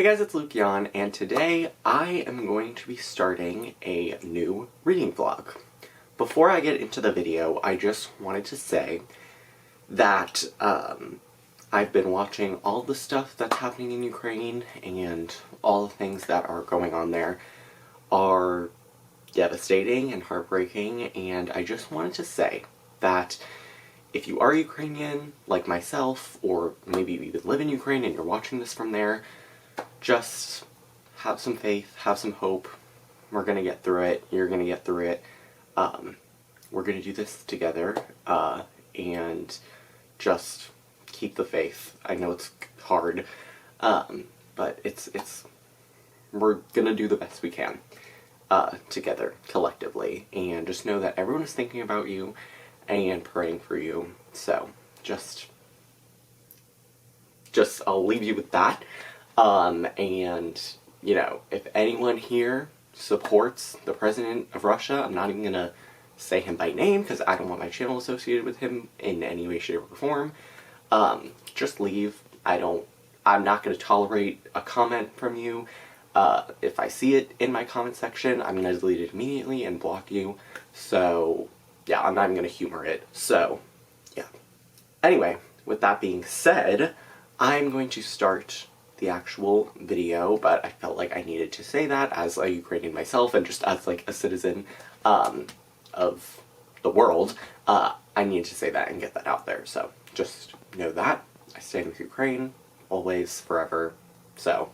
Hey guys, it's Luke Yan, and today I am going to be starting a new reading vlog. Before I get into the video, I just wanted to say that I've been watching all the stuff that's happening in Ukraine, and all the things that are going on there are devastating and heartbreaking, and I just wanted to say that if you are Ukrainian, like myself, or maybe you even live in Ukraine and you're watching this from there, just have some faith, have some hope. We're gonna get through it. You're gonna get through it. We're gonna do this together, and just keep the faith. I know it's hard, but we're gonna do the best we can, together, collectively, and just know that everyone is thinking about you and praying for you. So, just I'll leave you with that. And, you know, if anyone here supports the president of Russia, I'm not even gonna say him by name because I don't want my channel associated with him in any way, shape, or form. Just leave. I'm not gonna tolerate a comment from you. If I see it in my comment section, I'm gonna delete it immediately and block you. So, yeah, I'm not even gonna humor it. So, yeah. Anyway, with that being said, I'm going to start the actual video, but I felt like I needed to say that as a Ukrainian myself and just as like a citizen of the world. I needed to say that and get that out there. So just know that I stand with Ukraine always, forever. So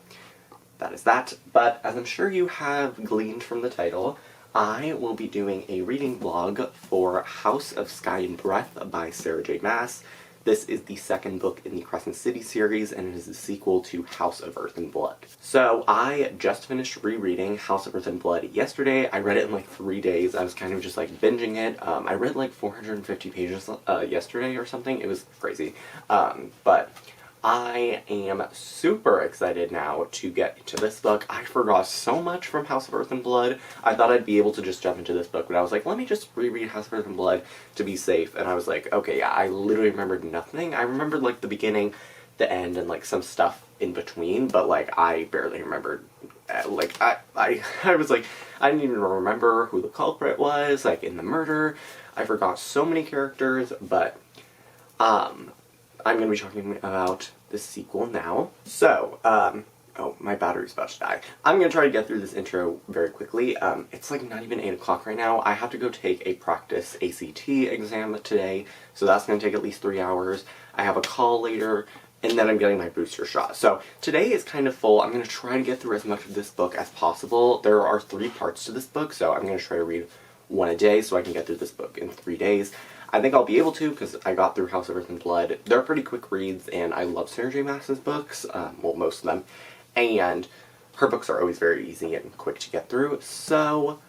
that is that. But as I'm sure you have gleaned from the title, I will be doing a reading vlog for House of Sky and Breath by Sarah J. Maas. This is the second book in the Crescent City series, and it is the sequel to House of Earth and Blood. So I just finished rereading House of Earth and Blood yesterday. I read it in like 3 days. I was kind of just like binging it. I read like 450 pages yesterday or something. It was crazy. But I am super excited now to get into this book. I forgot so much from House of Earth and Blood. I thought I'd be able to just jump into this book, but I was like, let me just reread House of Earth and Blood to be safe. And I was like, okay, yeah, I literally remembered nothing. I remembered like the beginning, the end, and like some stuff in between, but like I barely remembered. Like I was like, I didn't even remember who the culprit was, like in the murder. I forgot so many characters, but I'm going to be talking about the sequel now. So, oh, my battery's about to die. I'm going to try to get through this intro very quickly. It's like not even 8 o'clock right now. I have to go take a practice ACT exam today, so that's going to take at least 3 hours. I have a call later, and then I'm getting my booster shot. So today is kind of full. I'm going to try to get through as much of this book as possible. There are 3 parts to this book, so I'm going to try to read one a day so I can get through this book in 3 days. I think I'll be able to because I got through House of Earth and Blood. They're pretty quick reads, and I love Sarah J. Maas's books, well, most of them, and her books are always very easy and quick to get through, so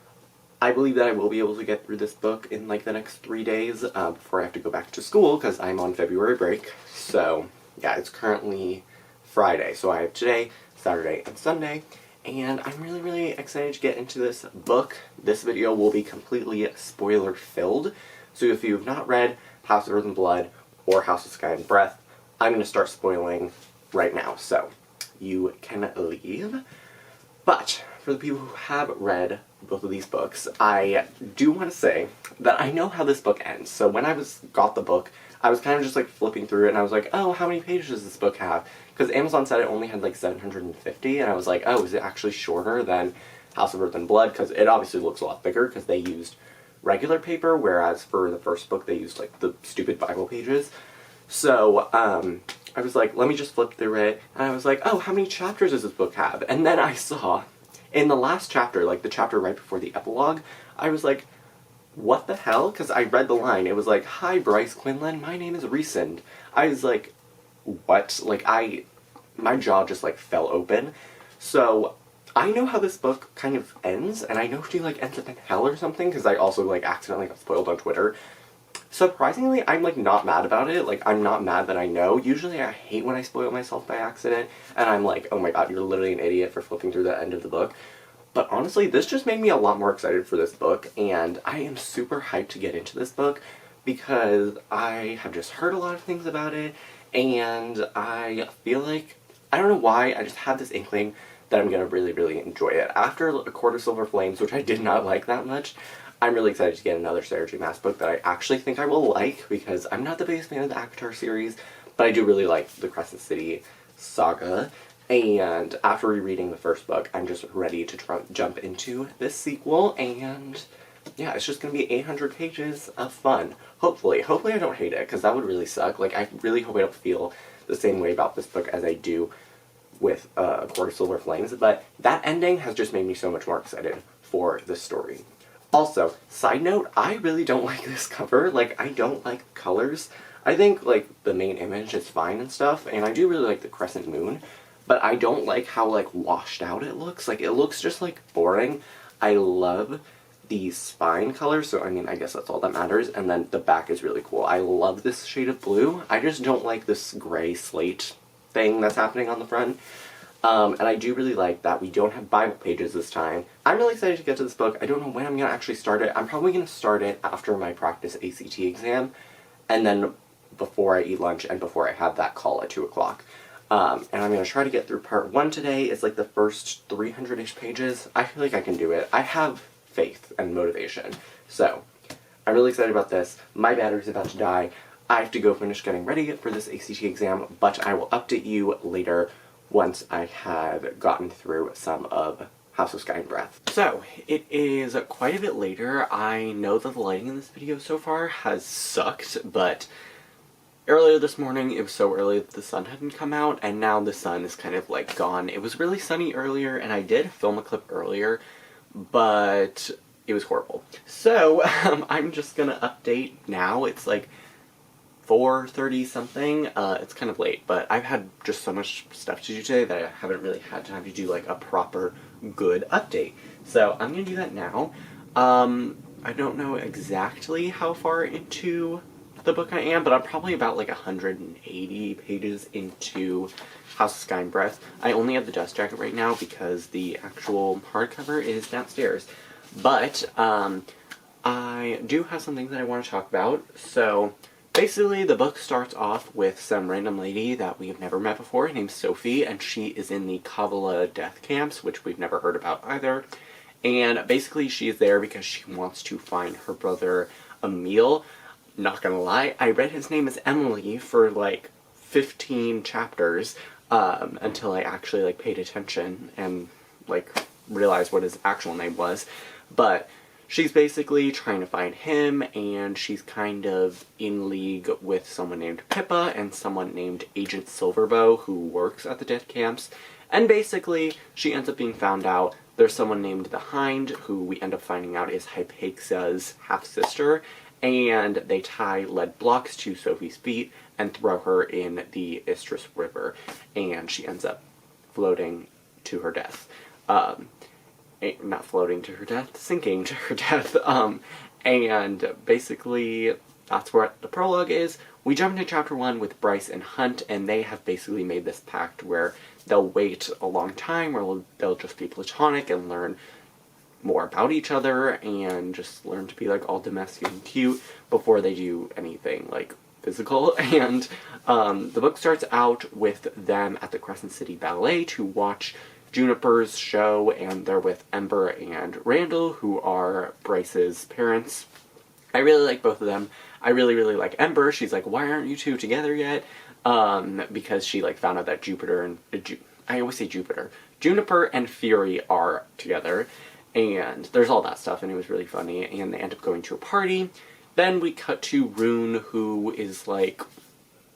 I believe that I will be able to get through this book in like the next 3 days before I have to go back to school because I'm on February break. So yeah, it's currently Friday, so I have today, Saturday, and Sunday, and I'm really, really excited to get into this book. This video will be completely spoiler-filled. So if you have not read House of Earth and Blood or House of Sky and Breath, I'm going to start spoiling right now, so you can leave. But for the people who have read both of these books, I do want to say that I know how this book ends. So when I got the book, I was kind of just like flipping through it, and I was like, oh, how many pages does this book have? Because Amazon said it only had like 750, and I was like, oh, is it actually shorter than House of Earth and Blood? Because it obviously looks a lot bigger because they used regular paper, whereas for the first book they used like the stupid Bible pages. So I was like, let me just flip through it, and I was like, oh, how many chapters does this book have? And then I saw in the last chapter, like the chapter right before the epilogue, I was like, what the hell? Because I read the line, it was like, hi Bryce Quinlan, my name is Resend. I was like, what? Like my jaw just like fell open. So I know how this book kind of ends, and I know she like ends up in hell or something, because I also like accidentally got spoiled on Twitter. Surprisingly, I'm like not mad about it. Like, I'm not mad that I know. Usually I hate when I spoil myself by accident, and I'm like, oh my god, you're literally an idiot for flipping through the end of the book. But honestly, this just made me a lot more excited for this book, and I am super hyped to get into this book, because I have just heard a lot of things about it, and I feel like I don't know why, I just had this inkling that I'm gonna really, really enjoy it. After A Court of Silver Flames, which I did not like that much, I'm really excited to get another Sarah J. Maas book that I actually think I will like, because I'm not the biggest fan of the ACOTAR series, but I do really like the Crescent City saga. And after rereading the first book, I'm just ready to jump into this sequel, and yeah, it's just gonna be 800 pages of fun. Hopefully. Hopefully I don't hate it, because that would really suck. Like, I really hope I don't feel the same way about this book as I do with A Court of Silver Flames, but that ending has just made me so much more excited for this story. Also, side note, I really don't like this cover. Like, I don't like colors. I think, like, the main image is fine and stuff, and I do really like the crescent moon, but I don't like how, like, washed out it looks. Like, it looks just, like, boring. I love the spine color, so I mean, I guess that's all that matters, and then the back is really cool. I love this shade of blue. I just don't like this gray slate thing that's happening on the front. And I do really like that we don't have Bible pages this time. I'm really excited to get to this book. I don't know when I'm going to actually start it. I'm probably going to start it after my practice ACT exam, and then before I eat lunch and before I have that call at 2 o'clock. And I'm going to try to get through part 1 today. It's like the first 300-ish pages. I feel like I can do it. I have faith and motivation. So, I'm really excited about this. My battery's about to die. I have to go finish getting ready for this ACT exam, but I will update you later once I have gotten through some of House of Sky and Breath. So, it is quite a bit later. I know that the lighting in this video so far has sucked, but earlier this morning, it was so early that the sun hadn't come out, and now the sun is kind of, like, gone. It was really sunny earlier, and I did film a clip earlier, but it was horrible. So, I'm just gonna update now. It's, like, 4:30 something. It's kind of late, but I've had just so much stuff to do today that I haven't really had time to do, like, a proper good update. So, I'm gonna do that now. I don't know exactly how far into the book I am, but I'm probably about like 180 pages into House of Sky and Breath. I only have the dust jacket right now because the actual hardcover is downstairs. But, I do have something that I want to talk about. So, basically the book starts off with some random lady that we have never met before named Sophie, and she is in the Kavala death camps, which we've never heard about either. And basically she is there because she wants to find her brother Emil. Not gonna lie, I read his name as Emily for like 15 chapters until I actually like paid attention and like realized what his actual name was. But she's basically trying to find him, and she's kind of in league with someone named Pippa and someone named Agent Silverbow who works at the death camps. And basically, she ends up being found out. There's someone named the Hind, who we end up finding out is Hypaxia's half-sister, and they tie lead blocks to Sophie's feet and throw her in the Istris River, and she ends up floating to her death. Not floating to her death, sinking to her death. And basically, that's where the prologue is. We jump into chapter 1 with Bryce and Hunt, and they have basically made this pact where they'll wait a long time, where they'll just be platonic and learn more about each other, and just learn to be, like, all domestic and cute before they do anything, like, physical. And the book starts out with them at the Crescent City Ballet to watch Juniper's show, and they're with Ember and Randall, who are Bryce's parents. I really like both of them. I really, really like Ember. She's like, why aren't you two together yet? Because she, like, found out that Jupiter and... I always say Jupiter. Juniper and Fury are together, and there's all that stuff, and it was really funny, and they end up going to a party. Then we cut to Rune, who is, like,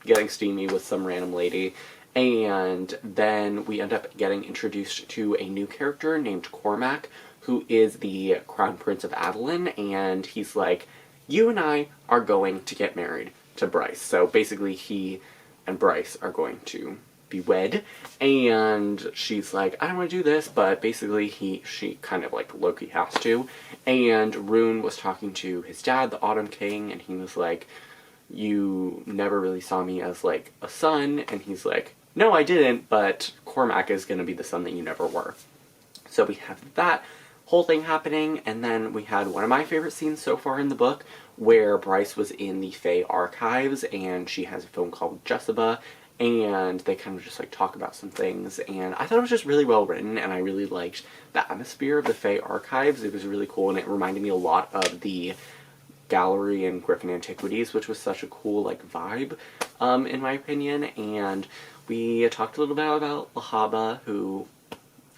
getting steamy with some random lady, and then we end up getting introduced to a new character named Cormac, who is the Crown Prince of Adeline, and he's like, you and I are going to get married to Bryce. So basically he and Bryce are going to be wed, and she's like, I don't want to do this, but basically she kind of like Loki has to. And Rune was talking to his dad, the Autumn King, and he was like, you never really saw me as like a son, and he's like, no, I didn't, but Cormac is going to be the son that you never were. So we have that whole thing happening, and then we had one of my favorite scenes so far in the book, where Bryce was in the Fae archives, and she has a film called Jessica, and they kind of just like talk about some things, and I thought it was just really well written, and I really liked the atmosphere of the Fae Archives. It was really cool, and it reminded me a lot of the gallery in Griffin Antiquities, which was such a cool like vibe, in my opinion. And we talked a little bit about Lahaba, who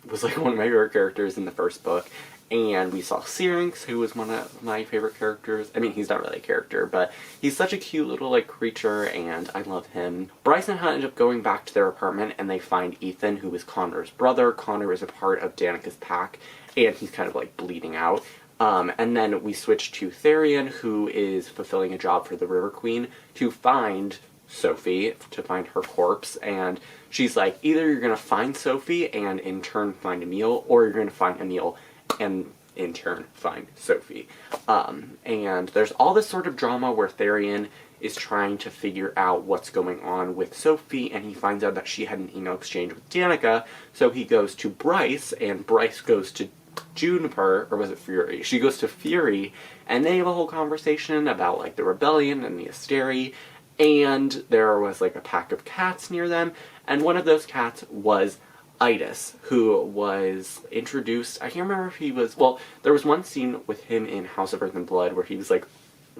was like one of my favorite characters in the first book, and we saw Syrinx, who was one of my favorite characters. I mean, he's not really a character, but he's such a cute little like creature, and I love him. Bryce and Hunt end up going back to their apartment, and they find Ethan, who is Connor's brother. Connor is a part of Danica's pack, and he's kind of like bleeding out. And then we switch to Therian, who is fulfilling a job for the River Queen to find Sophie, to find her corpse, and she's like, either you're gonna find Sophie and in turn find Emil, or you're gonna find Emil and in turn find Sophie. And there's all this sort of drama where Therian is trying to figure out what's going on with Sophie, and he finds out that she had an email exchange with Danica, so he goes to Bryce, and Bryce goes to Juniper, or was it Fury? She goes to Fury, and they have a whole conversation about like the rebellion and the Asteri, and there was like a pack of cats near them, and one of those cats was Itis, who was introduced. I can't remember if he was, well, there was one scene with him in House of Earth and Blood where he was like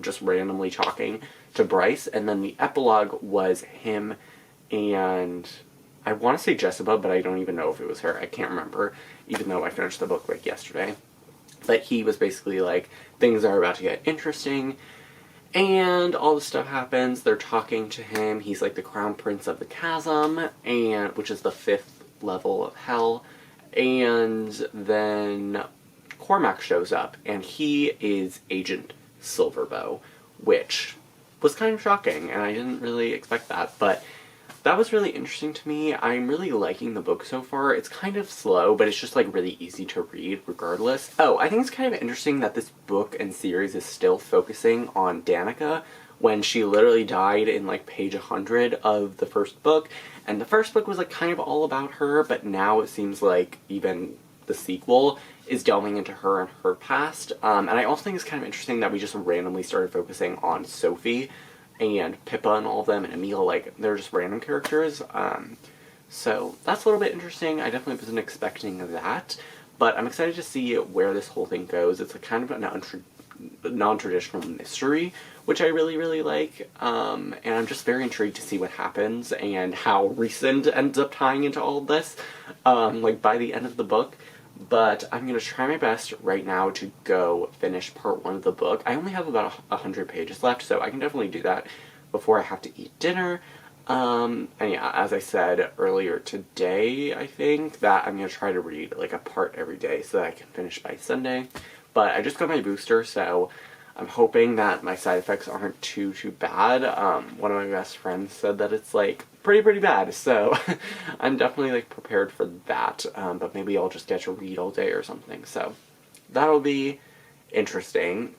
just randomly talking to Bryce, and then the epilogue was him and I want to say Jessica, but I don't even know if it was her. I can't remember, even though I finished the book like yesterday. But he was basically like, things are about to get interesting, and all this stuff happens. They're talking to him. He's like the crown prince of the chasm, and which is the 5th level of hell. And then Cormac shows up, and he is Agent Silverbow, which was kind of shocking, and I didn't really expect that, but that was really interesting to me. I'm really liking the book so far. It's kind of slow, but it's just like really easy to read regardless. Oh, I think it's kind of interesting that this book and series is still focusing on Danica when she literally died in like page 100 of the first book. And the first book was like kind of all about her, but now it seems like even the sequel is delving into her and her past. And I also think it's kind of interesting that we just randomly started focusing on Sophie and Pippa and all of them, and Emil, like, they're just random characters. So that's a little bit interesting. I definitely wasn't expecting that, but I'm excited to see where this whole thing goes. It's a kind of a non-traditional mystery, which I really, really like, and I'm just very intrigued to see what happens and how Rhysand ends up tying into all of this, like, by the end of the book. But I'm going to try my best right now to go finish part 1 of the book. I only have about 100 pages left, so I can definitely do that before I have to eat dinner. And yeah, as I said earlier today, I think, that I'm going to try to read like a part every day so that I can finish by Sunday. But I just got my booster, so I'm hoping that my side effects aren't too bad. One of my best friends said that it's like pretty bad, so I'm definitely like prepared for that, but maybe I'll just get to read all day or something, so that'll be interesting,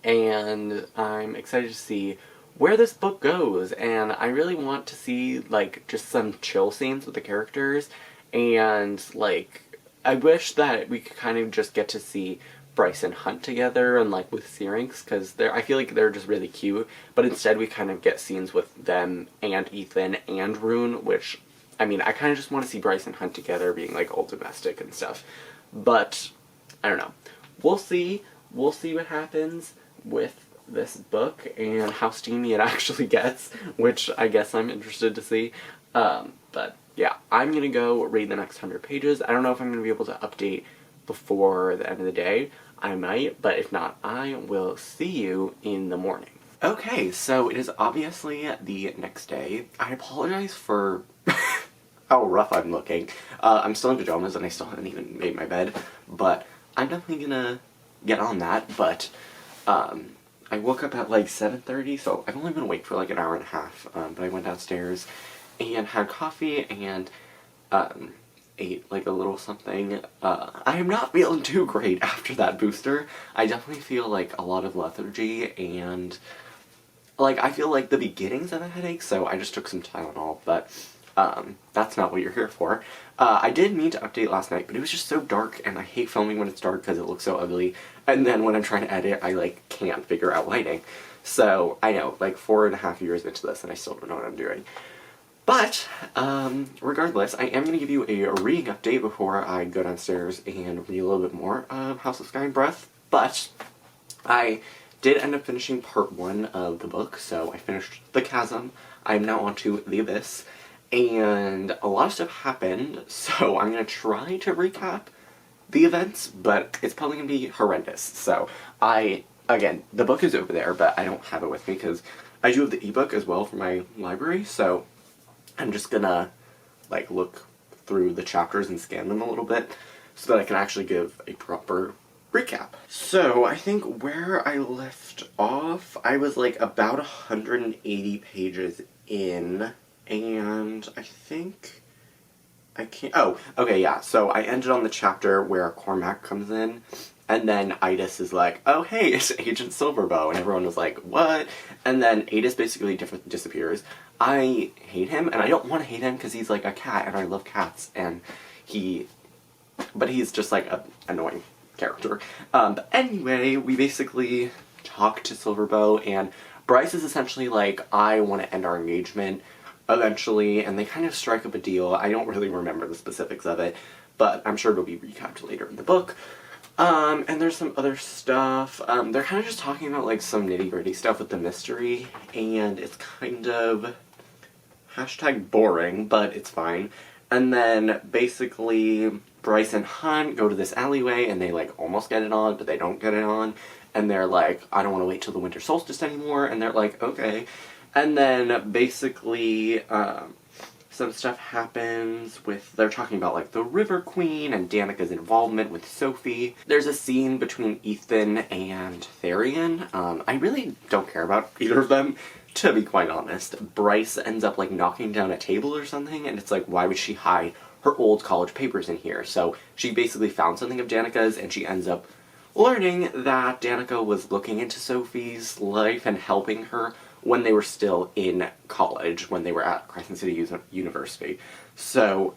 and I'm excited to see where this book goes, and I really want to see like just some chill scenes with the characters, and like I wish that we could kind of just get to see Bryce and Hunt together and like with Syrinx, because I feel like they're just really cute, but instead we kind of get scenes with them and Ethan and Rune, which, I mean, I kind of just want to see Bryce and Hunt together being like all domestic and stuff, but I don't know. We'll see what happens with this book and how steamy it actually gets, which I guess I'm interested to see. But yeah, I'm gonna go read the next 100 pages. I don't know if I'm gonna be able to update before the end of the day. I might, but if not, I will see you in the morning. Okay, so it is obviously the next day. I apologize for how rough I'm looking. I'm still in pajamas and I still haven't even made my bed, but I'm definitely gonna get on that. But I woke up at like 7:30, so I've only been awake for like an hour and a half, but I went downstairs and had coffee and ate like a little something. I am not feeling too great after that booster. I definitely feel like a lot of lethargy, and like I feel like the beginnings of a headache, so I just took some Tylenol, but that's not what you're here for. I did mean to update last night, but it was just so dark, and I hate filming when it's dark because it looks so ugly, and then when I'm trying to edit, I like can't figure out lighting. So I know, like 4.5 years into this and I still don't know what I'm doing. But, regardless, I am going to give you a reading update before I go downstairs and read a little bit more of House of Sky and Breath. But I did end up finishing part 1 of the book, so I finished The Chasm. I'm now on to The Abyss, and a lot of stuff happened, so I'm going to try to recap the events, but it's probably going to be horrendous. So again, the book is over there, but I don't have it with me because I do have the ebook as well for my library, so I'm just gonna, like, look through the chapters and scan them a little bit so that I can actually give a proper recap. So, I think where I left off, I was, like, about 180 pages in, and I think I can't... Oh, okay, yeah, so I ended on the chapter where Cormac comes in, and then Idis is like, oh hey, it's Agent Silverbow, and everyone was like, what? And then Adis basically disappears. I hate him, and I don't want to hate him because he's like a cat, and I love cats, and but he's just like an annoying character. But anyway, we basically talk to Silverbow, and Bryce is essentially like, I want to end our engagement eventually, and they kind of strike up a deal. I don't really remember the specifics of it, but I'm sure it'll be recapped later in the book. And there's some other stuff. They're kind of just talking about, like, some nitty-gritty stuff with the mystery, and it's kind of #boring, but it's fine. And then, basically, Bryce and Hunt go to this alleyway, and they, like, almost get it on, but they don't get it on. And they're like, I don't want to wait till the winter solstice anymore, and they're like, okay. And then, basically, some stuff happens with, they're talking about, like, the River Queen and Danica's involvement with Sophie. There's a scene between Ethan and Tharian. I really don't care about either of them, to be quite honest. Bryce ends up, like, knocking down a table or something, and it's like, why would she hide her old college papers in here? So she basically found something of Danica's, and she ends up learning that Danica was looking into Sophie's life and helping her when they were still in college, when they were at Crescent City University. So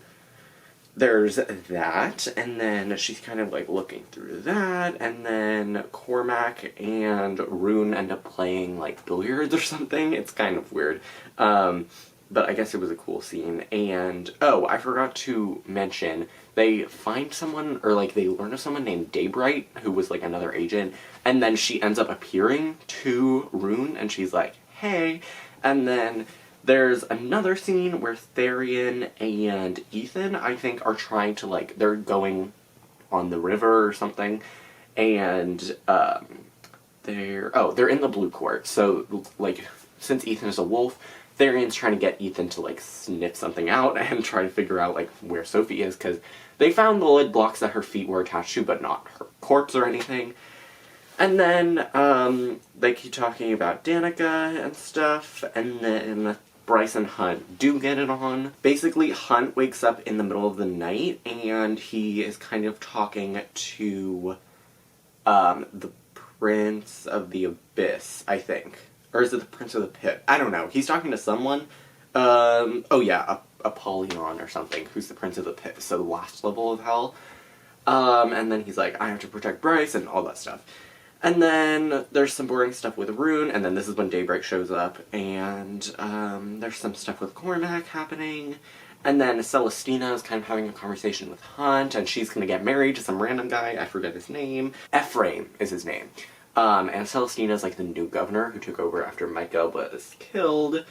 there's that, and then she's kind of, like, looking through that, and then Cormac and Rune end up playing, like, billiards or something. It's kind of weird. But I guess it was a cool scene. And, oh, I forgot to mention, they find someone, or, like, they learn of someone named Daybright, who was, like, another agent, and then she ends up appearing to Rune, and she's like, hey. And then there's another scene where Tharian and Ethan, I think, are trying to, like, they're going on the river or something, and they're in the Blue Court. So, like, since Ethan is a wolf, Tharian's trying to get Ethan to, like, sniff something out and try to figure out, like, where Sophie is, because they found the lid blocks that her feet were attached to, but not her corpse or anything. And then, they keep talking about Danica and stuff, and then Bryce and Hunt do get it on. Basically, Hunt wakes up in the middle of the night, and he is kind of talking to, the Prince of the Abyss, I think. Or is it the Prince of the Pit? I don't know. He's talking to someone. Oh yeah, Apollyon or something, who's the Prince of the Pit, so the last level of hell. And then he's like, I have to protect Bryce, and all that stuff. And then there's some boring stuff with Rune, and then this is when Daybreak shows up, and there's some stuff with Cormac happening, and then Celestina is kind of having a conversation with Hunt, and she's gonna get married to some random guy, I forget his name. Ephraim is his name. And Celestina is, like, the new governor who took over after Micah was killed,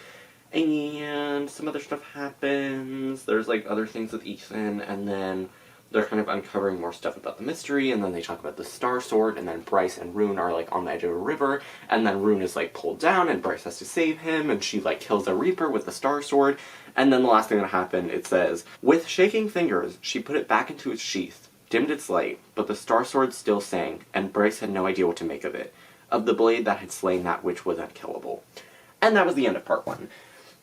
and some other stuff happens. There's, like, other things with Ethan, and then they're kind of uncovering more stuff about the mystery, and then they talk about the Star Sword, and then Bryce and Rune are, like, on the edge of a river, and then Rune is, like, pulled down, and Bryce has to save him, and she, like, kills a Reaper with the Star Sword, and then the last thing that happened, it says, with shaking fingers, she put it back into its sheath, dimmed its light, but the Star Sword still sang, and Bryce had no idea what to make of it, of the blade that had slain that which was unkillable. And that was the end of part 1.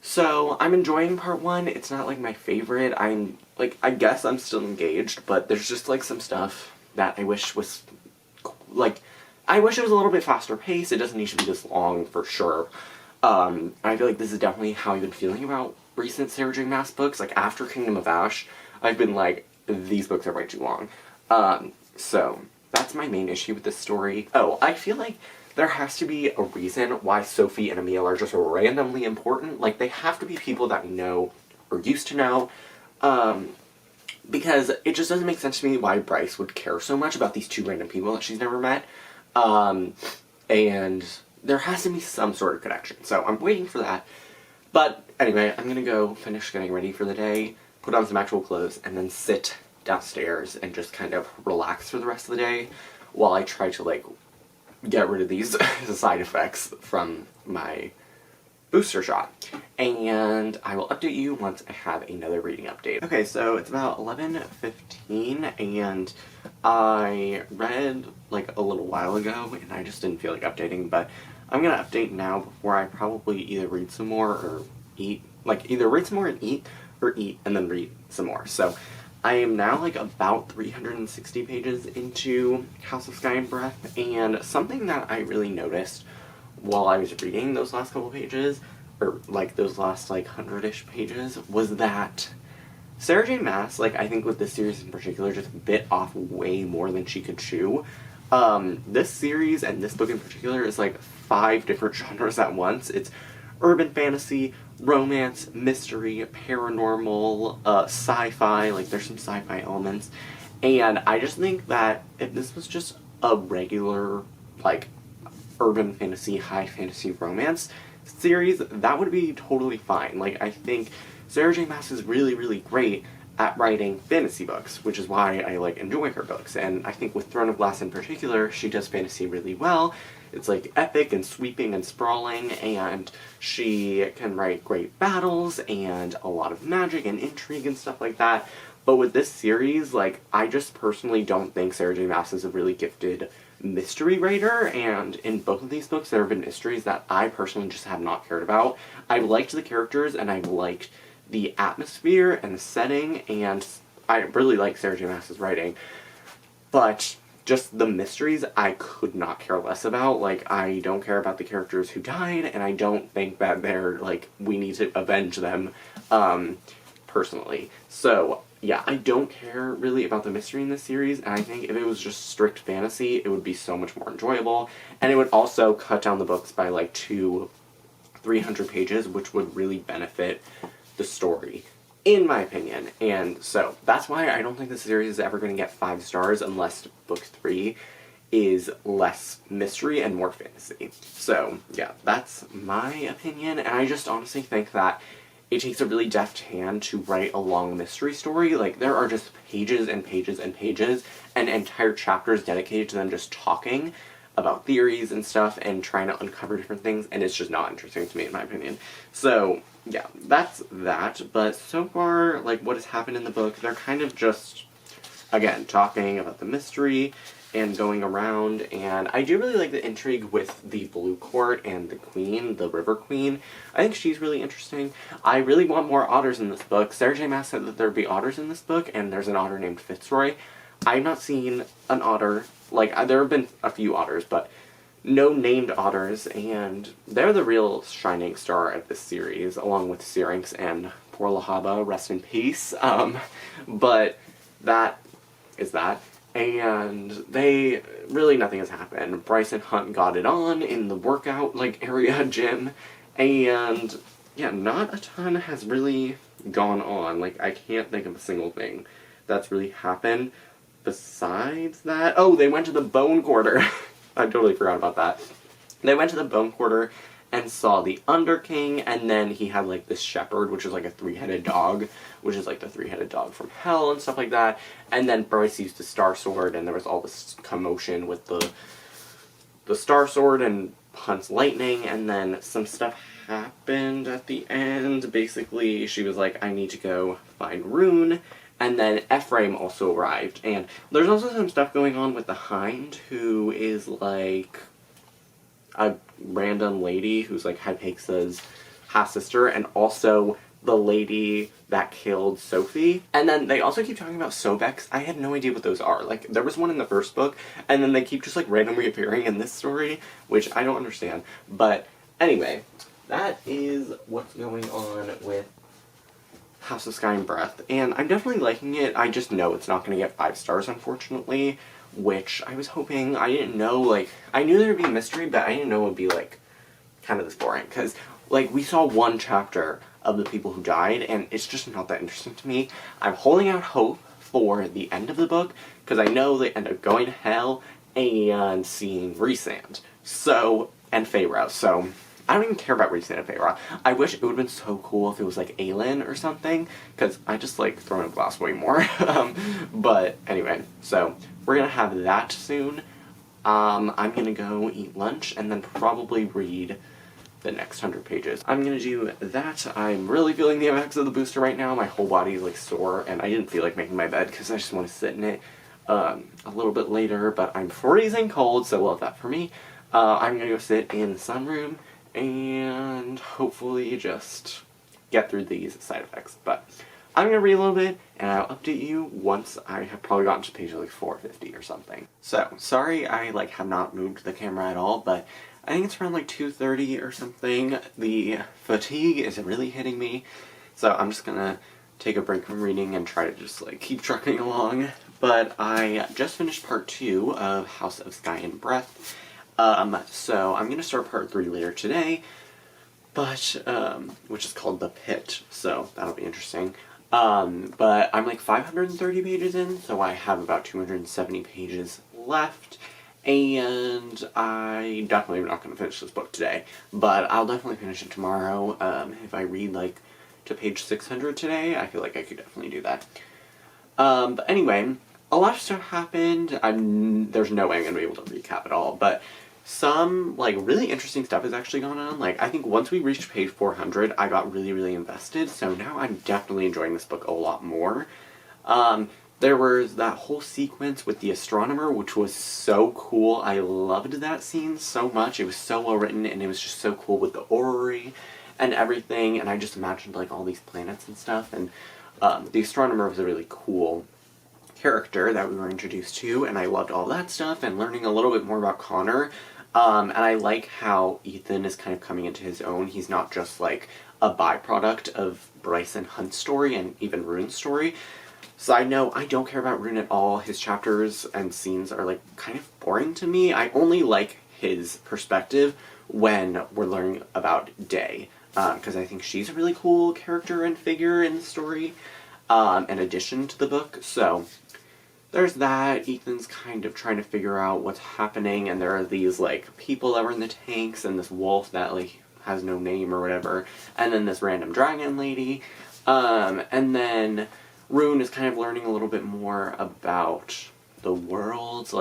So, I'm enjoying part 1, it's not, like, my favorite, I guess I'm still engaged, but there's just, like, some stuff that I wish was, like, I wish it was a little bit faster paced. It doesn't need to be this long, for sure. I feel like this is definitely how I've been feeling about recent Sarah J. Maas books. Like, after Kingdom of Ash, I've been like, these books are way too long. So, that's my main issue with this story. Oh, I feel like there has to be a reason why Sophie and Emil are just randomly important. Like, they have to be people that we know or used to know. Because it just doesn't make sense to me why Bryce would care so much about these two random people that she's never met. And there has to be some sort of connection. So I'm waiting for that. But anyway, I'm gonna go finish getting ready for the day, put on some actual clothes, and then sit downstairs and just kind of relax for the rest of the day while I try to, like, get rid of these side effects from my booster shot. And I will update you once I have another reading update. Okay, so it's about 11:15 and I read like a little while ago and I just didn't feel like updating, but I'm gonna update now before I probably either read some more or eat. Like, either read some more and eat, or eat and then read some more. So I am now like about 360 pages into House of Sky and Breath, and something that I really noticed while I was reading those last couple pages, or like those last like 100-ish pages, was that Sarah J Maas, like, I think with this series in particular, just bit off way more than she could chew. This series and this book in particular is like 5 different genres at once. It's urban fantasy, romance, mystery, paranormal, sci-fi, like there's some sci-fi elements. And I just think that if this was just a regular, like, urban fantasy, high fantasy romance series, that would be totally fine. Like, I think Sarah J Maas is really, really great at writing fantasy books, which is why I, like, enjoy her books. And I think with Throne of Glass in particular, she does fantasy really well. It's, like, epic and sweeping and sprawling, and she can write great battles and a lot of magic and intrigue and stuff like that. But with this series, like, I just personally don't think Sarah J Maas is a really gifted mystery writer, and in both of these books there have been mysteries that I personally just have not cared about. I've liked the characters, and I've liked the atmosphere and the setting, and I really like Sarah J Maas's writing, but just the mysteries I could not care less about. Like, I don't care about the characters who died, and I don't think that they're, like, we need to avenge them, personally. So yeah, I don't care really about the mystery in this series, and I think if it was just strict fantasy, it would be so much more enjoyable, and it would also cut down the books by like 200-300 pages, which would really benefit the story, in my opinion. And so that's why I don't think the series is ever going to get 5 stars unless book 3 is less mystery and more fantasy. So yeah, that's my opinion, and I just honestly think that it takes a really deft hand to write a long mystery story. Like, there are just pages and pages and pages, and entire chapters dedicated to them just talking about theories and stuff and trying to uncover different things, and it's just not interesting to me, in my opinion. So yeah, that's that. But so far, like, what has happened in the book, they're kind of just, again, talking about the mystery and going around, and I do really like the intrigue with the Blue Court and the Queen, the River Queen. I think she's really interesting. I really want more otters in this book. Sarah J Maas said that there'd be otters in this book, and there's an otter named Fitzroy. I've not seen an otter. Like, there have been a few otters, but no named otters, and they're the real shining star of this series, along with Syrinx and poor Lahaba, rest in peace. But that is that. And they, really nothing has happened. Bryce and Hunt got it on in the workout, like, area gym, and yeah, not a ton has really gone on. Like, I can't think of a single thing that's really happened besides that. Oh, they went to the Bone Quarter. I totally forgot about that. They went to the Bone Quarter and saw the Underking, and then he had, like, this shepherd, which is like a 3-headed dog, which is like the 3-headed dog from hell and stuff like that. And then Bryce used the Star Sword, and there was all this commotion with the Star Sword and Hunt's lightning, and then some stuff happened at the end. Basically, she was like, I need to go find Rune. And then Ephraim also arrived, and there's also some stuff going on with the Hind, who is like a random lady who's like Hypaxa's half-sister, and also the lady that killed Sophie. And then they also keep talking about Sobex. I had no idea what those are. Like, there was one in the first book, and then they keep just like randomly appearing in this story, which I don't understand. But anyway, that is what's going on with House of Sky and Breath, and I'm definitely liking it. I just know it's not going to get 5 stars, unfortunately, which I was hoping. I didn't know, like, I knew there would be a mystery, but I didn't know it would be, like, kind of this boring, because, like, we saw one chapter of the people who died, and it's just not that interesting to me. I'm holding out hope for the end of the book, because I know they end up going to hell and seeing Rhysand. So, and Feyre. So, I don't even care about Rhysand and Feyre. I wish it would have been so cool if it was like Aelin or something, because I just like Throne of Glass way more. But anyway, so we're gonna have that soon. I'm gonna go eat lunch and then probably read the next 100 pages. I'm gonna do that. I'm really feeling the effects of the booster right now. My whole body is like sore, and I didn't feel like making my bed because I just want to sit in it a little bit later, but I'm freezing cold, so love that for me. I'm gonna go sit in the sunroom and hopefully just get through these side effects. But I'm gonna read a little bit, and I'll update you once I have probably gotten to page like 450 or something. So, sorry I have not moved the camera at all, but I think it's around like 2:30 or something. The fatigue is really hitting me, so I'm just gonna take a break from reading and try to just keep trucking along. But I just finished part 2 of House of Sky and Breath. So I'm gonna start part 3 later today, but, which is called The Pit, so that'll be interesting. But I'm 530 pages in, so I have about 270 pages left, and I definitely am not gonna finish this book today, but I'll definitely finish it tomorrow. If I read, to page 600 today, I feel like I could definitely do that. But anyway, a lot of stuff happened. There's no way I'm gonna be able to recap it all, but some, really interesting stuff has actually gone on. I think once we reached page 400, I got really, really invested, so now I'm definitely enjoying this book a lot more. There was that whole sequence with the astronomer, which was so cool. I loved that scene so much. It was so well written, and it was just so cool with the orrery and everything, and I just imagined, all these planets and stuff, and the astronomer was a really cool character that we were introduced to, and I loved all that stuff, and learning a little bit more about Connor. And I like how Ethan is kind of coming into his own. He's not just a byproduct of Bryce and Hunt's story and even Rune's story. Side note, I don't care about Rune at all. His chapters and scenes are kind of boring to me. I only like his perspective when we're learning about Day, because I think she's a really cool character and figure in the story, in addition to the book. So there's that. Ethan's kind of trying to figure out what's happening, and there are these, people that were in the tanks, and this wolf that, has no name or whatever, and then this random dragon lady, and then Rune is kind of learning a little bit more about the worlds.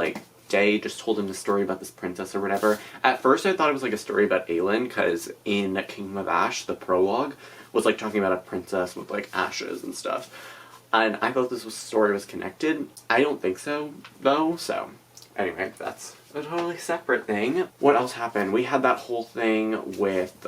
Day just told him the story about this princess or whatever. At first I thought it was a story about Aelin, because in Kingdom of Ash, the prologue was talking about a princess with ashes and stuff. And I thought this story was connected. I don't think so, though, so anyway, that's a totally separate thing. What else happened? We had that whole thing with,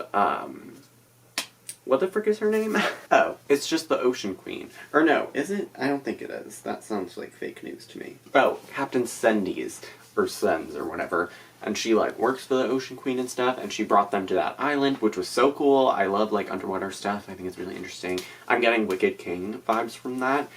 what the frick is her name? Oh, it's just the Ocean Queen. Or no, is it? I don't think it is. That sounds like fake news to me. Oh, Captain Sendi's, or Sens, or whatever. And she, works for the Ocean Queen and stuff, and she brought them to that island, which was so cool. I love, underwater stuff. I think it's really interesting. I'm getting Wicked King vibes from that.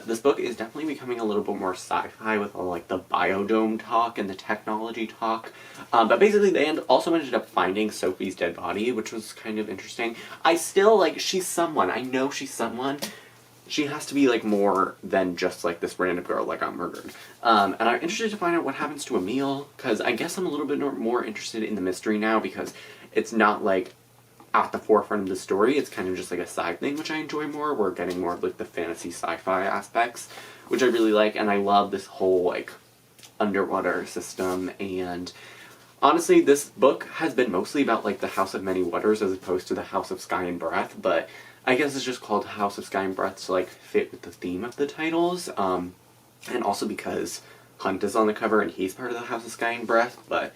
This book is definitely becoming a little bit more sci-fi with all, the biodome talk and the technology talk. But basically they also ended up finding Sophie's dead body, which was kind of interesting. I still, she's someone. I know she's someone. She has to be, more than just, this random girl that got murdered. And I'm interested to find out what happens to Emil, because I guess I'm a little bit more interested in the mystery now, because it's not, at the forefront of the story. It's kind of just, a side thing, which I enjoy more. We're getting more of, the fantasy sci-fi aspects, which I really like, and I love this whole, underwater system, and honestly, this book has been mostly about, the House of Many Waters as opposed to the House of Sky and Breath, but I guess it's just called House of Sky and Breath to, fit with the theme of the titles, and also because Hunt is on the cover and he's part of the House of Sky and Breath, but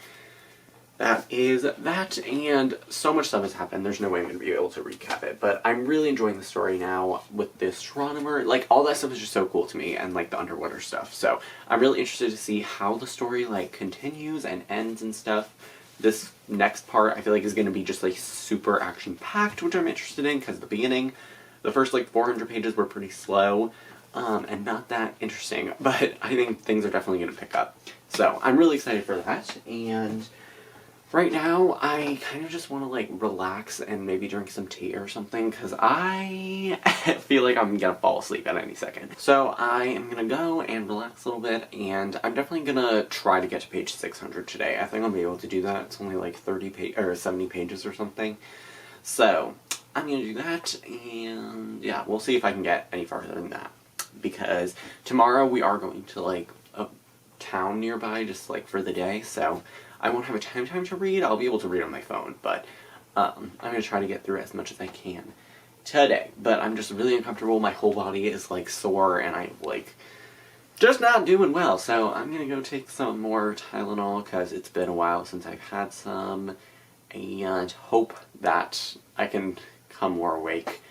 that is that, and so much stuff has happened, there's no way I'm going to be able to recap it, but I'm really enjoying the story now with the astronomer. All that stuff is just so cool to me, and, the underwater stuff, so I'm really interested to see how the story, continues and ends and stuff. This next part, I feel is going to be just, super action-packed, which I'm interested in, because at the beginning, the first, 400 pages were pretty slow, and not that interesting, but I think things are definitely going to pick up. So, I'm really excited for that, and Right now, I kind of just want to, like, relax and maybe drink some tea or something, because I feel like I'm gonna fall asleep at any second. So I am gonna go and relax a little bit, and I'm definitely gonna try to get to page 600 today. I think I'll be able to do that. It's only like 70 pages or something. So I'm gonna do that, and yeah, we'll see if I can get any farther than that. Because tomorrow we are going to, like, a town nearby, just, like, for the day, so I won't have a time to read. I'll be able to read on my phone, but I'm going to try to get through as much as I can today. But I'm just really uncomfortable. My whole body is, like, sore, and I'm, like, just not doing well. So I'm going to go take some more Tylenol, because it's been a while since I've had some, and hope that I can come more awake.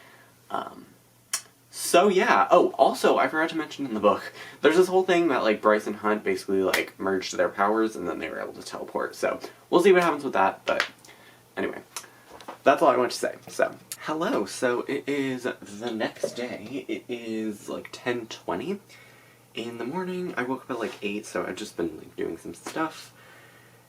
So yeah, oh, also, I forgot to mention in the book, there's this whole thing that, like, Bryce and Hunt basically, like, merged their powers and then they were able to teleport, so we'll see what happens with that, but anyway, that's all I want to say. So, hello, so it is the next day. It is, like, 10:20 in the morning. I woke up at, like, 8, so I've just been, like, doing some stuff.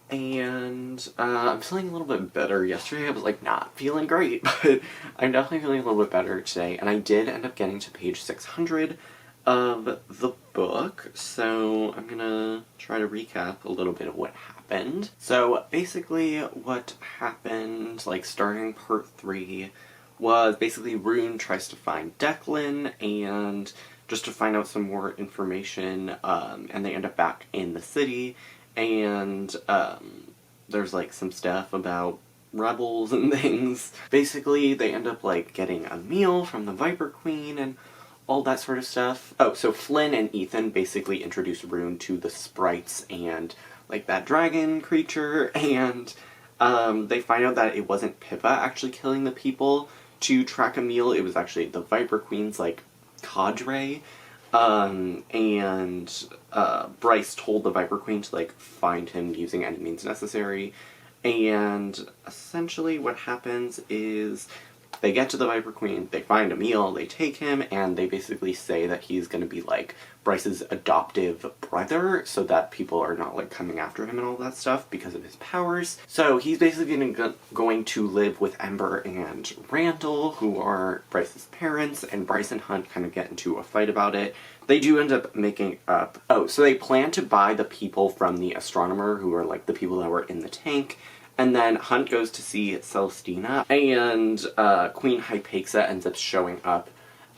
And I'm feeling a little bit better. Yesterday I was, like, not feeling great, but I'm definitely feeling a little bit better today. And I did end up getting to page 600 of the book, so I'm gonna try to recap a little bit of what happened. So basically what happened, like, starting part 3, was basically Rune tries to find Declan, and just to find out some more information, and they end up back in the city. And, there's, like, some stuff about rebels and things. Basically, they end up, like, getting a meal from the Viper Queen and all that sort of stuff. Oh, so Flynn and Ethan basically introduce Rune to the sprites and, like, that dragon creature, and, they find out that it wasn't Pippa actually killing the people to track a meal. It was actually the Viper Queen's, like, cadre. Bryce told the Viper Queen to, like, find him using any means necessary, and essentially what happens is they get to the Viper Queen, they find a meal, they take him, and they basically say that he's gonna be, like, Bryce's adoptive brother, so that people are not, like, coming after him and all that stuff because of his powers. So he's basically going to live with Ember and Randall, who are Bryce's parents, and Bryce and Hunt kind of get into a fight about it. They do end up making up... Oh, so they plan to buy the people from the astronomer, who are, like, the people that were in the tank, and then Hunt goes to see Celestina, and Queen Hypatia ends up showing up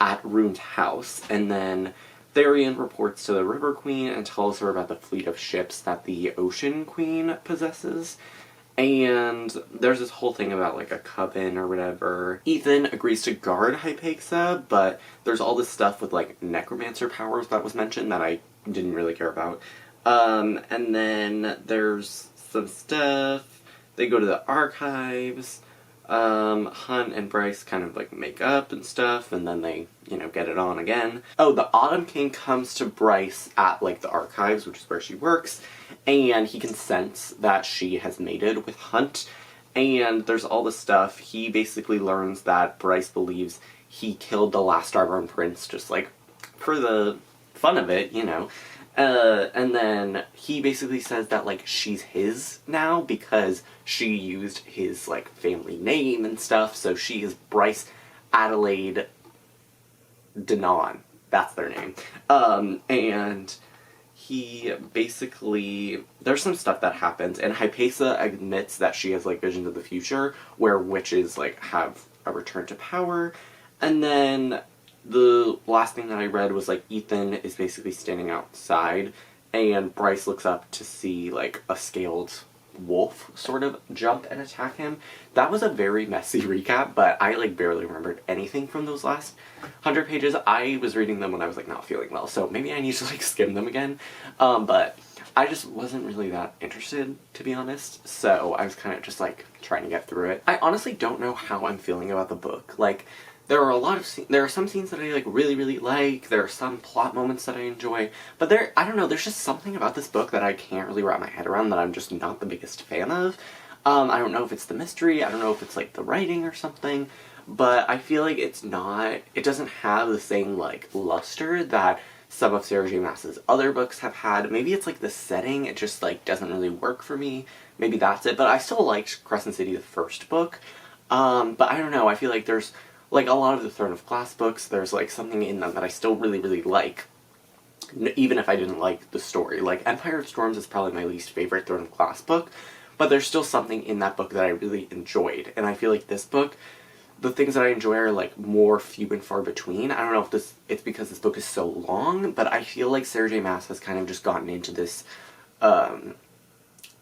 at Rune's house, and then Therian reports to the River Queen and tells her about the fleet of ships that the Ocean Queen possesses. And there's this whole thing about, like, a coven or whatever. Ethan agrees to guard Hypatia, but there's all this stuff with, like, necromancer powers that was mentioned that I didn't really care about. And then there's some stuff. They go to the archives. Hunt and Bryce kind of, like, make up and stuff, and then they, you know, get it on again. Oh, the Autumn King comes to Bryce at, like, the archives, which is where she works, and he can sense that she has mated with Hunt, and there's all this stuff. He basically learns that Bryce believes he killed the last Starborn Prince just, like, for the fun of it, you know. And then he basically says that, like, she's his now because she used his, like, family name and stuff, so she is Bryce Adelaide Denon. That's their name. And he basically... There's some stuff that happens, and Hypatia admits that she has, like, visions of the future where witches, like, have a return to power, and then... The last thing that I read was, like, Ethan is basically standing outside, and Bryce looks up to see, like, a scaled wolf sort of jump and attack him. That was a very messy recap, but I, like, barely remembered anything from those last 100 pages. I was reading them when I was, like, not feeling well, so maybe I need to, like, skim them again. But I just wasn't really that interested, to be honest, so I was kind of just, like, trying to get through it. I honestly don't know how I'm feeling about the book. Like, there are some scenes that I, like, really, really like, there are some plot moments that I enjoy, but I don't know, there's just something about this book that I can't really wrap my head around that I'm just not the biggest fan of. I don't know if it's the mystery, I don't know if it's, like, the writing or something, but I feel like it doesn't have the same, like, luster that some of Sarah J Maas's other books have had. Maybe it's like the setting, it just like doesn't really work for me. Maybe that's it, but I still liked Crescent City, the first book. But I don't know, I feel like there's like a lot of the Throne of Glass books, there's like something in them that I still really, really like, even if I didn't like the story. Like Empire of Storms is probably my least favorite Throne of Glass book, but there's still something in that book that I really enjoyed. And I feel like this book, the things that I enjoy are like more few and far between. I don't know if it's because this book is so long, but I feel like Sarah J Maas has kind of just gotten into this,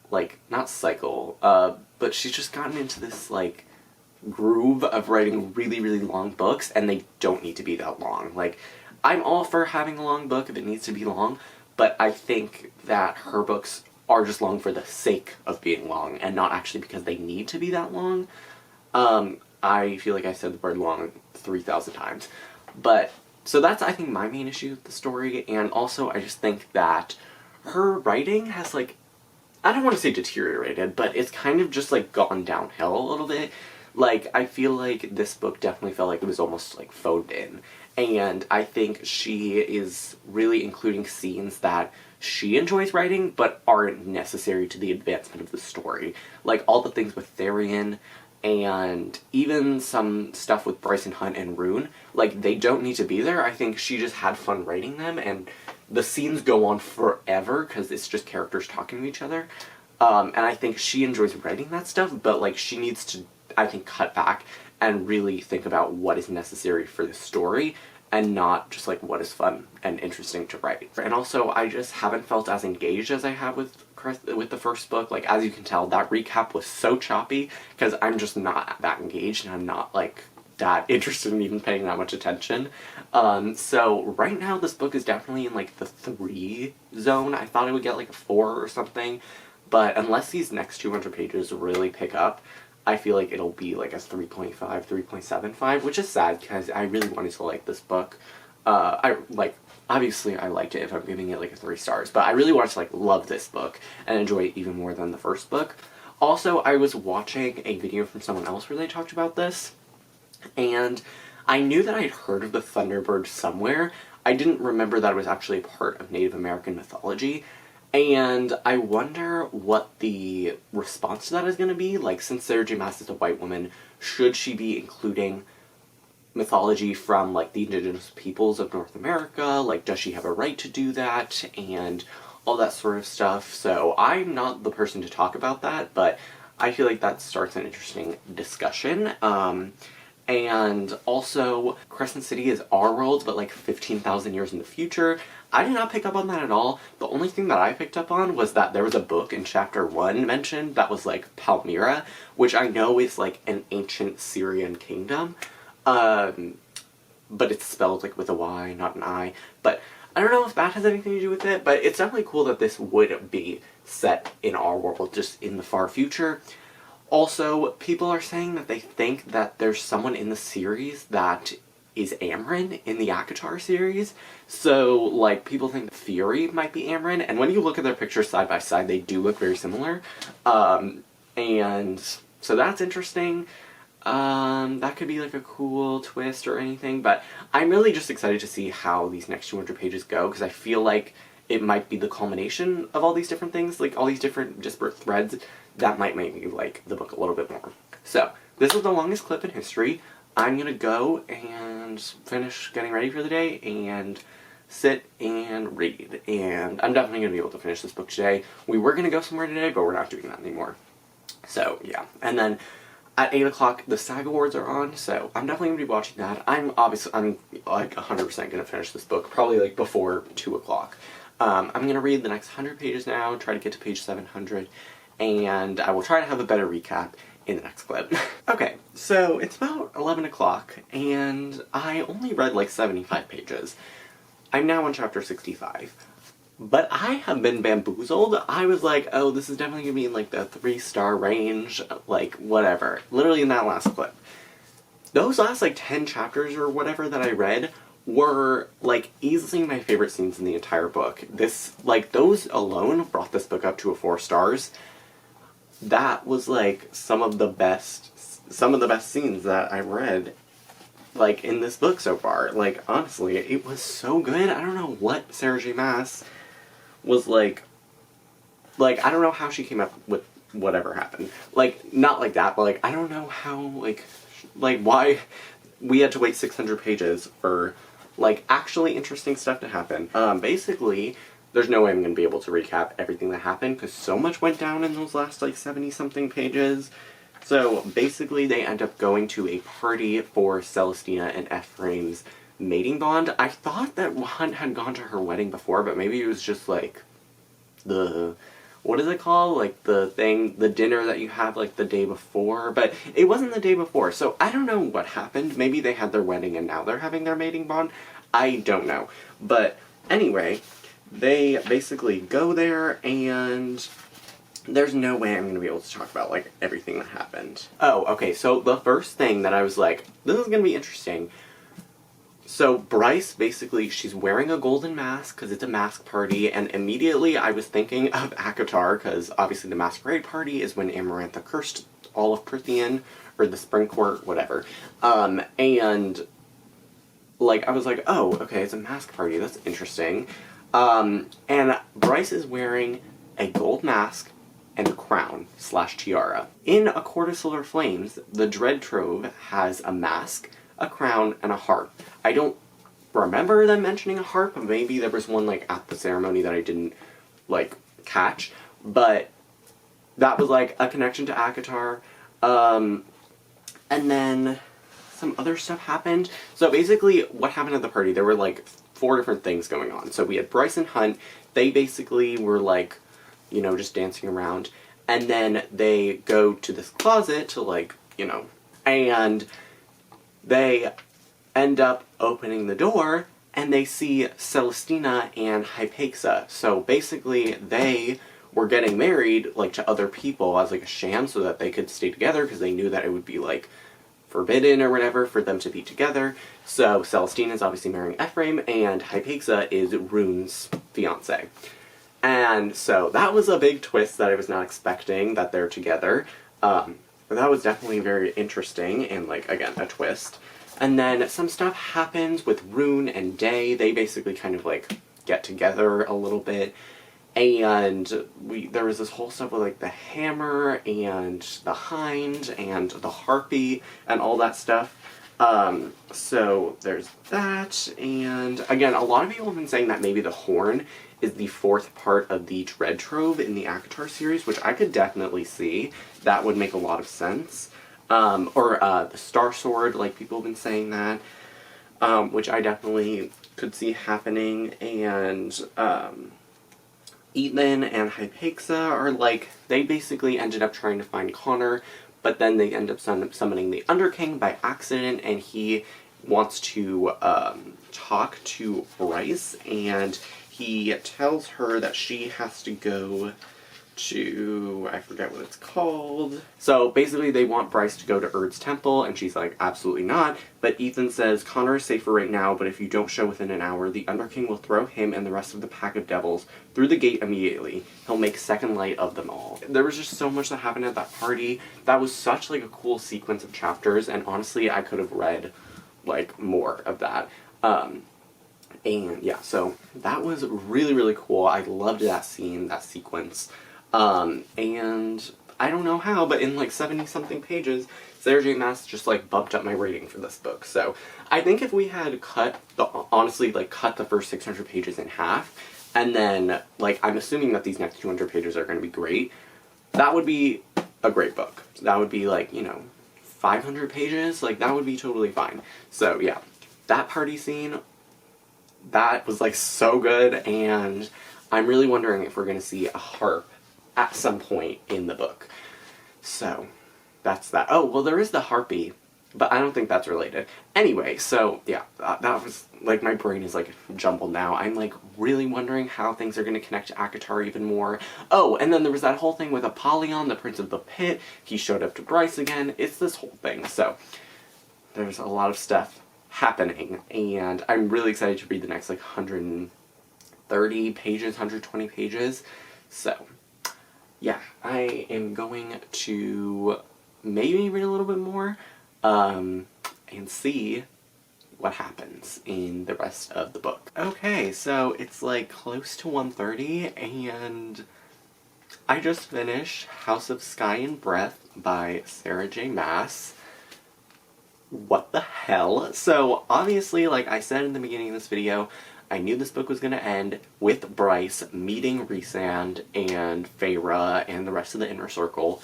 like, not cycle, but she's just gotten into this, like, groove of writing really, really long books, and they don't need to be that long. Like, I'm all for having a long book if it needs to be long, but I think that her books are just long for the sake of being long, and not actually because they need to be that long. I feel like I said the word long 3,000 times. But, so that's, I think, my main issue with the story, and also I just think that her writing has, like, I don't want to say deteriorated, but it's kind of just, like, gone downhill a little bit. Like, I feel like this book definitely felt like it was almost, like, phoned in. And I think she is really including scenes that she enjoys writing, but aren't necessary to the advancement of the story. Like, all the things with Tharian, and even some stuff with Bryson Hunt and Rune, like, they don't need to be there. I think she just had fun writing them, and the scenes go on forever, because it's just characters talking to each other. And I think she enjoys writing that stuff, but, like, she needs to, I think, cut back and really think about what is necessary for the story, and not just, like, what is fun and interesting to write. And also, I just haven't felt as engaged as I have with the first book. Like, as you can tell, that recap was so choppy, because I'm just not that engaged, and I'm not, like, that interested in even paying that much attention. So right now this book is definitely in, like, the 3 zone. I thought it would get, like, a 4 or something, but unless these next 200 pages really pick up, I feel like it'll be like a 3.5, 3.75, which is sad, because I really wanted to like this book. Obviously I liked it if I'm giving it like a 3 stars, but I really wanted to like love this book and enjoy it even more than the first book. Also, I was watching a video from someone else where they talked about this, and I knew that I had heard of the Thunderbird somewhere. I didn't remember that it was actually a part of Native American mythology. And I wonder what the response to that is going to be. Like, since Sarah J Maas is a white woman, should she be including mythology from, like, the indigenous peoples of North America? Like, does she have a right to do that? And all that sort of stuff. So I'm not the person to talk about that, but I feel like that starts an interesting discussion. And also, Crescent City is our world, but like 15,000 years in the future. I did not pick up on that at all. The only thing that I picked up on was that there was a book in chapter 1 mentioned that was like Palmyra, which I know is like an ancient Syrian kingdom. But it's spelled like with a Y, not an I. But I don't know if that has anything to do with it, but it's definitely cool that this would be set in our world, just in the far future. Also, people are saying that they think that there's someone in the series that is Amren in the ACOTAR series. So, like, people think Fury might be Amren, and when you look at their pictures side by side, they do look very similar. And so that's interesting. That could be like a cool twist or anything, but I'm really just excited to see how these next 200 pages go, because I feel like it might be the culmination of all these different things, like all these different disparate threads that might make me like the book a little bit more. So, this is the longest clip in history. I'm gonna go and finish getting ready for the day and sit and read. And I'm definitely gonna be able to finish this book today. We were gonna go somewhere today, but we're not doing that anymore. So, yeah. And then at 8 o'clock, the SAG Awards are on, so I'm definitely going to be watching that. I'm like 100% going to finish this book, probably like before 2 o'clock. I'm going to read the next 100 pages now, try to get to page 700, and I will try to have a better recap in the next clip. Okay, so it's about 11 o'clock, and I only read like 75 pages. I'm now on chapter 65. But I have been bamboozled. I was like, oh, this is definitely gonna be in like the 3-star range, like whatever. Literally in that last clip. Those last like 10 chapters or whatever that I read were like easily my favorite scenes in the entire book. Those alone brought this book up to a 4 stars. That was like some of the best scenes that I read like, in this book so far. Like, honestly, it was so good. I don't know what Sarah J. Maas was like, I don't know how she came up with whatever happened. Like, not like that, but, like, I don't know how, like, why we had to wait 600 pages for, like, actually interesting stuff to happen. Basically, there's no way I'm going to be able to recap everything that happened, because so much went down in those last, like, 70-something pages. So, basically, they end up going to a party for Celestina and Ephraim's mating bond. I thought that Hunt had gone to her wedding before, but maybe it was just, like, what is it called? Like, the dinner that you have, like, the day before. But it wasn't the day before, so I don't know what happened. Maybe they had their wedding and now they're having their mating bond. I don't know. But, anyway, they basically go there, and there's no way I'm going to be able to talk about, like, everything that happened. Oh, okay, so the first thing that I was like, this is going to be interesting. So Bryce, basically, she's wearing a golden mask because it's a mask party, and immediately I was thinking of ACOTAR, because obviously the masquerade party is when Amarantha cursed all of Prythian, or the Spring Court, whatever. And, like, I was like, oh, okay, it's a mask party, that's interesting. And Bryce is wearing a gold mask and a crown / tiara. In A Court of Solar Flames, the Dread Trove has a mask, a crown, and a harp. I don't remember them mentioning a harp, but maybe there was one, like, at the ceremony that I didn't, like, catch. But that was, like, a connection to ACOTAR. And then some other stuff happened. So basically, what happened at the party, there were, like, 4 different things going on. So we had Bryce and Hunt. They basically were, like, you know, just dancing around. And then they go to this closet to, like, you know, and they end up opening the door, and they see Celestina and Hypaxa. So basically, they were getting married, like, to other people as, like, a sham so that they could stay together, because they knew that it would be, like, forbidden or whatever for them to be together. So Celestina is obviously marrying Ephraim, and Hypaxa is Rune's fiance. And so that was a big twist that I was not expecting, that they're together. But that was definitely very interesting, and, like, again, a twist. And then some stuff happens with Rune and Day. They basically kind of, like, get together a little bit. And there was this whole stuff with, like, the hammer and the hind and the harpy and all that stuff. So there's that. And again, a lot of people have been saying that maybe the horn is the 4th part of the Dread Trove in the ACOTAR series, which I could definitely see. That would make a lot of sense. Or the Star Sword, like, people have been saying that, which I definitely could see happening. And Ethan and Hypaxa are, like, they basically ended up trying to find Connor, but then they end up summoning the Underking by accident, and he wants to talk to Bryce, and he tells her that she has to go to, I forget what it's called. So basically they want Bryce to go to Urd's temple, and she's like, absolutely not. But Ethan says, Connor is safer right now, but if you don't show within an hour, the Underking will throw him and the rest of the pack of devils through the gate immediately. He'll make second light of them all. There was just so much that happened at that party. That was such, like, a cool sequence of chapters, and honestly, I could have read, like, more of that. And yeah, so that was really, really cool. I loved that scene, that sequence. And I don't know how, but in, like, 70-something pages, Sarah J. Maas just, like, bumped up my rating for this book. So I think if we had honestly, cut the first 600 pages in half, and then, like, I'm assuming that these next 200 pages are going to be great, that would be a great book. That would be, like, you know, 500 pages, like, that would be totally fine. So yeah, that party scene, that was, like, so good, and I'm really wondering if we're going to see a harp at some point in the book. So, that's that. Oh, well, there is the harpy, but I don't think that's related. Anyway, so, yeah, that was, like, my brain is, like, jumbled now. I'm, like, really wondering how things are going to connect to ACOTAR even more. Oh, and then there was that whole thing with Apollyon, the Prince of the Pit. He showed up to Bryce again. It's this whole thing. So, there's a lot of stuff happening, and I'm really excited to read the next, like, 130 pages, 120 pages. So, yeah, I am going to maybe read a little bit more, and see what happens in the rest of the book. Okay, so it's like close to 1:30 and I just finished House of Sky and Breath by Sarah J. Maas. What the hell? So obviously, like I said in the beginning of this video, I knew this book was going to end with Bryce meeting Rhysand and Feyre and the rest of the Inner Circle.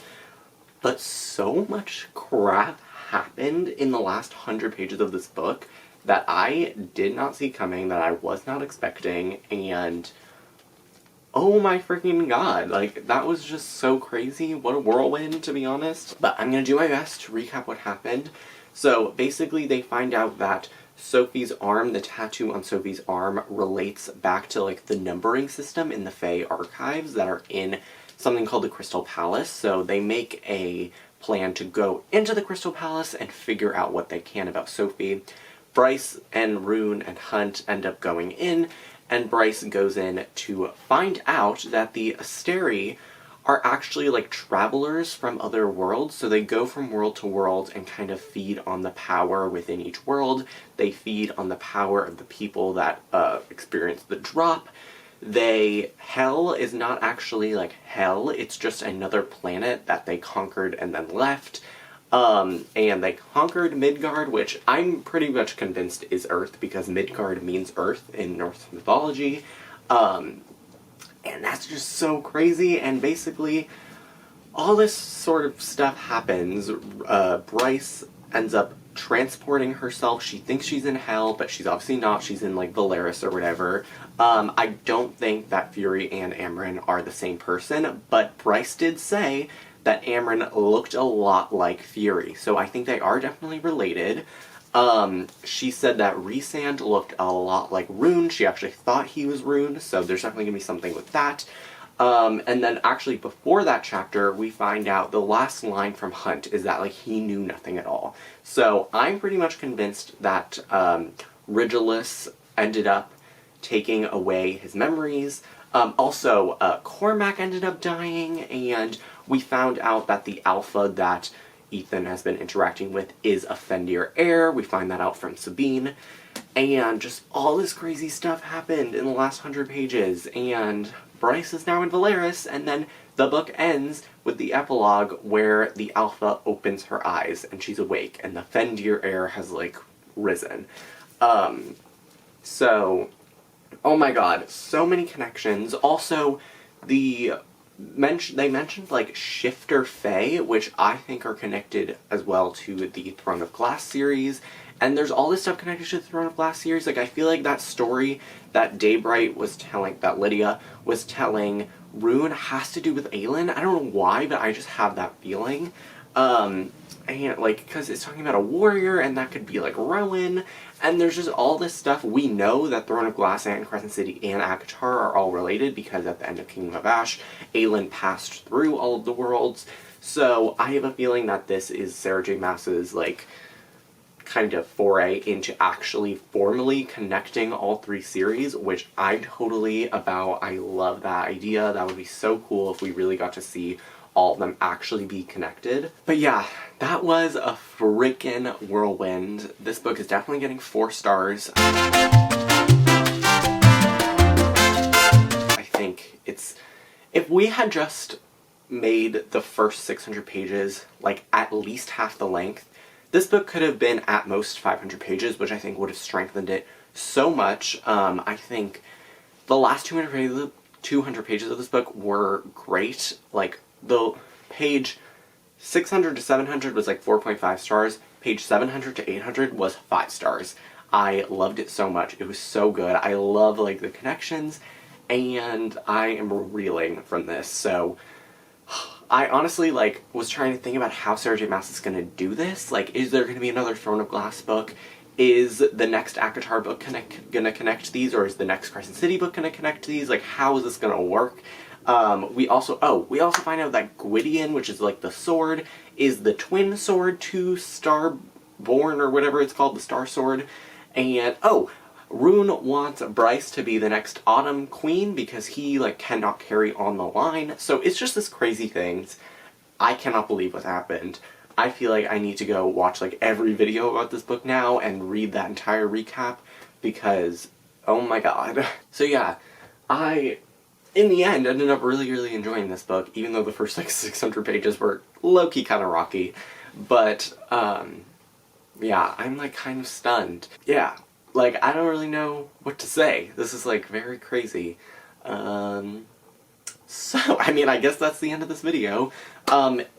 But so much crap happened in the last 100 pages of this book that I did not see coming, that I was not expecting, and oh my freaking god, like, that was just so crazy. What a whirlwind, to be honest. But I'm gonna do my best to recap what happened. So, basically, they find out that Sophie's arm, the tattoo on Sophie's arm, relates back to, like, the numbering system in the Fae archives that are in something called the Crystal Palace. So they make a plan to go into the Crystal Palace and figure out what they can about Sophie. Bryce and Rune and Hunt end up going in, and Bryce goes in to find out that the Asteri are actually like travelers from other worlds, so they go from world to world and kind of feed on the power within each world. They feed on the power of the people that experience the drop. Hell is not actually like hell, it's just another planet that they conquered and then left. And they conquered Midgard, which I'm pretty much convinced is Earth, because Midgard means Earth in Norse mythology. And that's just so crazy, and basically, all this sort of stuff happens. Bryce ends up transporting herself. She thinks she's in hell, but she's obviously not. She's in, like, Valeris or whatever. I don't think that Fury and Amren are the same person, but Bryce did say that Amren looked a lot like Fury, so I think they are definitely related. She said that Rhysand looked a lot like Rune. She actually thought he was Rune, so there's definitely gonna be something with that. And then actually before that chapter, we find out the last line from Hunt is that, like, he knew nothing at all. So I'm pretty much convinced that Rigelus ended up taking away his memories. Also, Cormac ended up dying, and we found out that the Alpha that Ethan has been interacting with is a Fendir heir. We find that out from Sabine. And just all this crazy stuff happened in the last 100 pages, and Bryce is now in Valeris, and then the book ends with the epilogue where the Alpha opens her eyes and she's awake, and the Fendir heir has, like, risen. So, oh my god, so many connections. Also, they mentioned, like, Shifter Fae, which I think are connected as well to the Throne of Glass series. And there's all this stuff connected to the Throne of Glass series. Like, I feel like that story that Daybright was telling, that Lydia was telling Rune, has to do with Aelin. I don't know why, but I just have that feeling. And, like, because it's talking about a warrior, and that could be, like, Rowan. And there's just all this stuff. We know that Throne of Glass and Crescent City and ACOTAR are all related, because at the end of Kingdom of Ash, Aelin passed through all of the worlds. So I have a feeling that this is Sarah J. Maas's, like, kind of foray into actually formally connecting all three series, which I'm totally about. I love that idea. That would be so cool if we really got to see all of them actually be connected. But yeah, that was a freaking whirlwind. This book is definitely getting 4 stars. I think it's... if we had just made the first 600 pages, like, at least half the length, this book could have been at most 500 pages, which I think would have strengthened it so much. I think the last 200 pages of this book were great. Like, the page 600 to 700 was like 4.5 stars. Page 700 to 800 was 5 stars. I loved it so much. It was so good. I love, like, the connections, and I am reeling from this. So I honestly, like, was trying to think about how Sarah J. Maas is going to do this. Like, is there going to be another Throne of Glass book? Is the next ACOTAR book going to connect these? Or is the next Crescent City book going to connect these? Like, how is this going to work? We also find out that Gwydion, which is, like, the sword, is the twin sword to Starborn, or whatever it's called, the Star Sword. And, Rune wants Bryce to be the next Autumn Queen because he, like, cannot carry on the line. So it's just this crazy things. I cannot believe what happened. I feel like I need to go watch like every video about this book now and read that entire recap because, oh my god. So yeah, I, in the end, ended up really enjoying this book, even though the first like 600 pages were low-key kind of rocky. But, yeah, I'm like kind of stunned. Yeah, like I don't really know what to say. This is like very crazy. So, I mean, I guess that's the end of this video.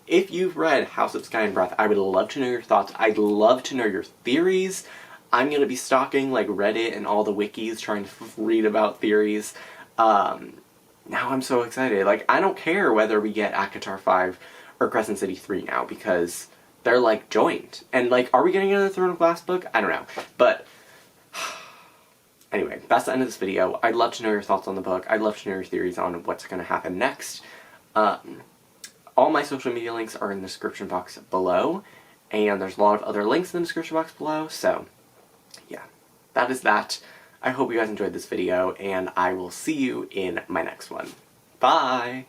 If you've read House of Sky and Breath, I would love to know your thoughts. I'd love to know your theories. I'm gonna be stalking, like, Reddit and all the wikis trying to read about theories. Now I'm so excited. Like, I don't care whether we get ACOTAR 5 or Crescent City 3 now, because they're, like, joined. And, like, are we getting another Throne of Glass book? I don't know. But anyway, that's the end of this video. I'd love to know your thoughts on the book. I'd love to know your theories on what's going to happen next. All my social media links are in the description box below, and there's a lot of other links in the description box below, so yeah, that is that. I hope you guys enjoyed this video, and I will see you in my next one. Bye!